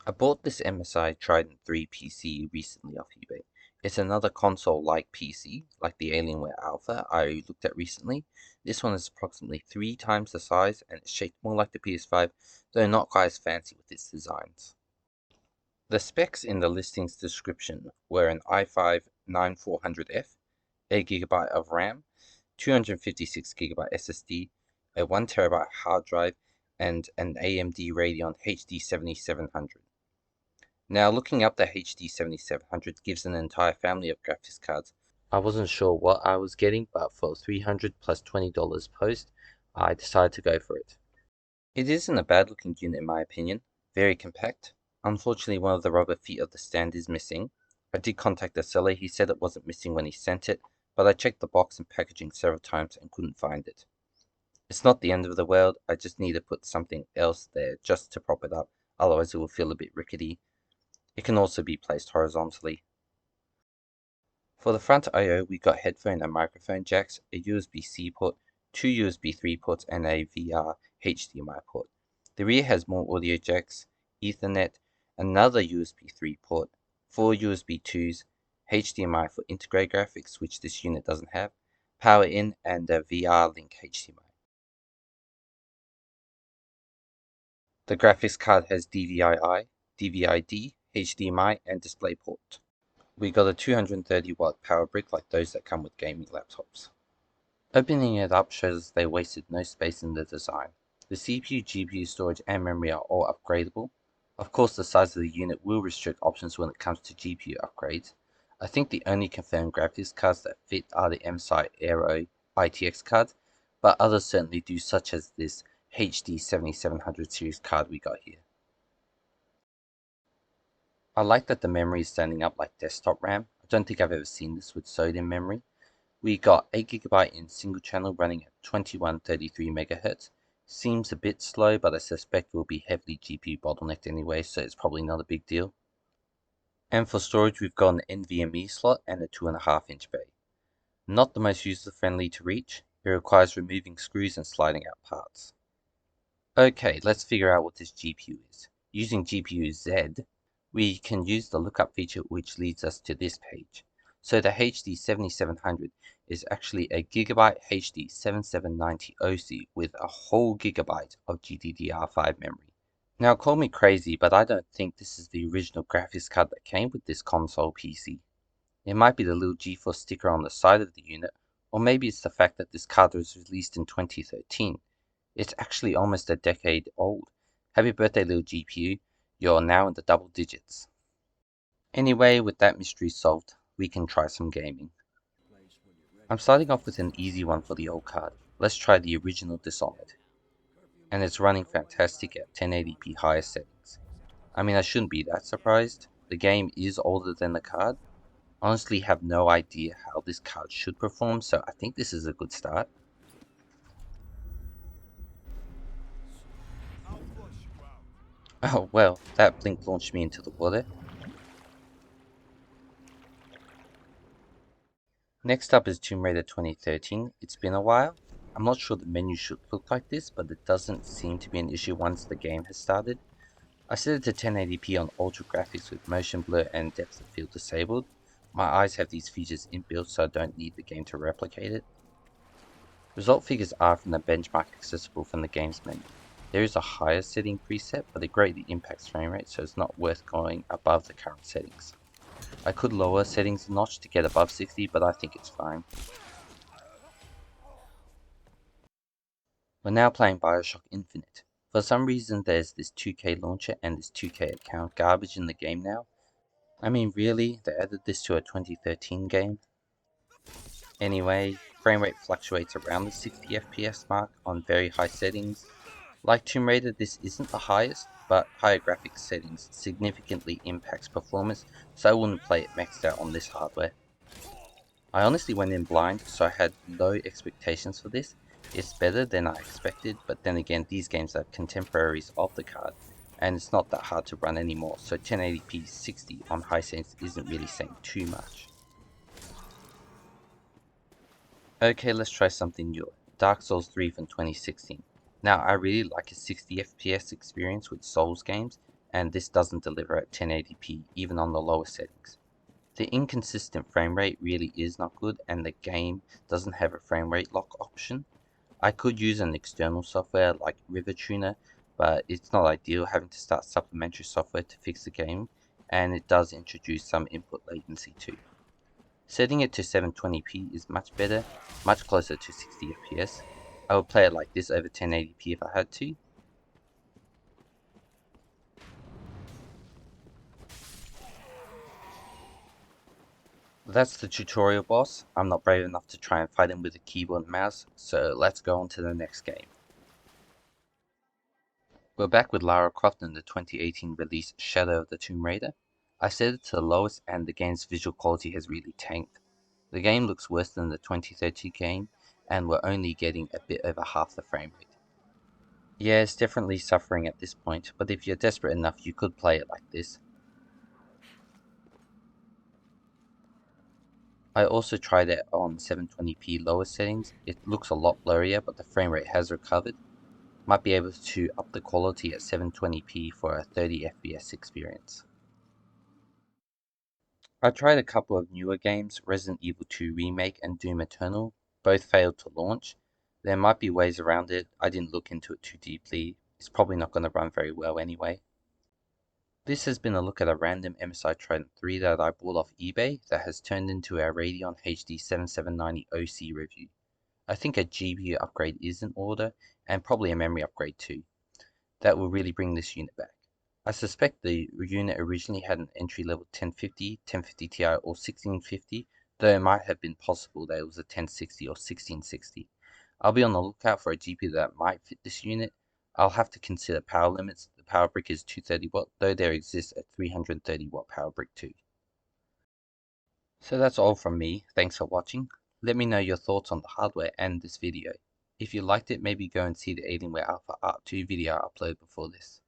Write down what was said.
I bought this MSI Trident PC recently off eBay. It's another console-like PC, like the Alienware Alpha I looked at recently. This one is approximately 3 times the size and it's shaped more like the PS5, though not quite as fancy with its designs. The specs in the listing's description were an i5-9400F, 8GB of RAM, 256GB SSD, a 1TB hard drive, and an AMD Radeon HD 7700. Now, looking up the HD 7700 gives an entire family of graphics cards. I wasn't sure what I was getting, but for $300 plus $20 post, I decided to go for it. It isn't a bad looking unit in my opinion, very compact. Unfortunately, one of the rubber feet of the stand is missing. I did contact the seller, he said it wasn't missing when he sent it, but I checked the box and packaging several times and couldn't find it. It's not the end of the world, I just need to put something else there just to prop it up, otherwise it will feel a bit rickety. It can also be placed horizontally. For the front I/O, we got headphone and microphone jacks, a USB-C port, 2 USB 3 ports, and a VR HDMI port. The rear has more audio jacks, Ethernet, another USB 3 port, 4 USB 2s, HDMI for integrated graphics, which this unit doesn't have, power in, and a VR link HDMI. The graphics card has DVI-I, DVI-D, HDMI, and DisplayPort. We got a 230-watt power brick like those that come with gaming laptops. Opening it up shows they wasted no space in the design. The CPU, GPU, storage, and memory are all upgradable. Of course, the size of the unit will restrict options when it comes to GPU upgrades. I think the only confirmed graphics cards that fit are the MSI Aero ITX cards, but others certainly do, such as this HD 7700 series card we got here. I like that the memory is standing up like desktop RAM. I don't think I've ever seen this with SODIMM memory. We got 8GB in single channel running at 2133 MHz. Seems a bit slow, but I suspect will be heavily GPU bottlenecked anyway, so it's probably not a big deal. And for storage, we've got an NVMe slot and a 2.5-inch bay. Not the most user-friendly to reach. It requires removing screws and sliding out parts. Okay, let's figure out what this GPU is. Using GPU Z, we can use the lookup feature, which leads us to this page. So the HD 7700 is actually a Gigabyte HD 7790 OC with a whole gigabyte of GDDR5 memory. Now call me crazy, but I don't think this is the original graphics card that came with this console PC. It might be the little GeForce sticker on the side of the unit, or maybe it's the fact that this card was released in 2013. It's actually almost a decade old. Happy birthday, little GPU. You're now in the double digits. Anyway, with that mystery solved, we can try some gaming. I'm starting off with an easy one for the old card. Let's try the original Dishonored. And it's running fantastic at 1080p higher settings. I mean, I shouldn't be that surprised. The game is older than the card. Honestly have no idea how this card should perform, so I think this is a good start. Oh well, that blink launched me into the water. Next up is Tomb Raider 2013. It's been a while. I'm not sure the menu should look like this, but it doesn't seem to be an issue once the game has started. I set it to 1080p on ultra graphics with motion blur and depth of field disabled. My eyes have these features inbuilt, so I don't need the game to replicate it. Result figures are from the benchmark accessible from the game's menu. There is a higher setting preset, but it greatly impacts frame rate, so it's not worth going above the current settings. I could lower settings a notch to get above 60, but I think it's fine. We're now playing Bioshock Infinite. For some reason there's this 2K launcher and this 2K account garbage in the game now. I mean really, they added this to a 2013 game? Anyway, frame rate fluctuates around the 60 FPS mark on very high settings. Like Tomb Raider, this isn't the highest, but higher graphics settings significantly impacts performance, so I wouldn't play it maxed out on this hardware. I honestly went in blind, so I had low expectations for this. It's better than I expected, but then again, these games are contemporaries of the card, and it's not that hard to run anymore, so 1080p 60 on high settings isn't really saying too much. Okay, let's try something new. Dark Souls 3 from 2016. Now, I really like a 60 FPS experience with Souls games, and this doesn't deliver at 1080p even on the lower settings. The inconsistent frame rate really is not good, and the game doesn't have a frame rate lock option. I could use an external software like River Tuner, but it's not ideal having to start supplementary software to fix the game, and it does introduce some input latency too. Setting it to 720p is much better, much closer to 60 FPS. I would play it like this over 1080p if I had to. That's the tutorial boss. I'm not brave enough to try and fight him with a keyboard and mouse, so let's go on to the next game. We're back with Lara Croft in the 2018 release Shadow of the Tomb Raider. I set it to the lowest and the game's visual quality has really tanked. The game looks worse than the 2013 game, and we're only getting a bit over half the frame rate. Yeah, it's definitely suffering at this point, but if you're desperate enough you could play it like this. I also tried it on 720p lower settings. It looks a lot blurrier, but the frame rate has recovered. Might be able to up the quality at 720p for a 30 FPS experience. I tried a couple of newer games, Resident Evil 2 Remake and Doom Eternal. Both failed to launch. There might be ways around it. I didn't look into it too deeply. It's probably not going to run very well anyway. This has been a look at a random MSI Trident 3 that I bought off eBay that has turned into a Radeon HD 7790 OC review. I think a GPU upgrade is in order, and probably a memory upgrade too. That will really bring this unit back. I suspect the unit originally had an entry-level 1050, 1050 Ti or 1650, though it might have been possible that it was a 1060 or 1660. I'll be on the lookout for a GPU that might fit this unit. I'll have to consider power limits. The power brick is 230 watt, though there exists a 330 watt power brick too. So that's all from me. Thanks for watching. Let me know your thoughts on the hardware and this video. If you liked it, maybe go and see the Alienware Alpha Art 2 video I uploaded before this.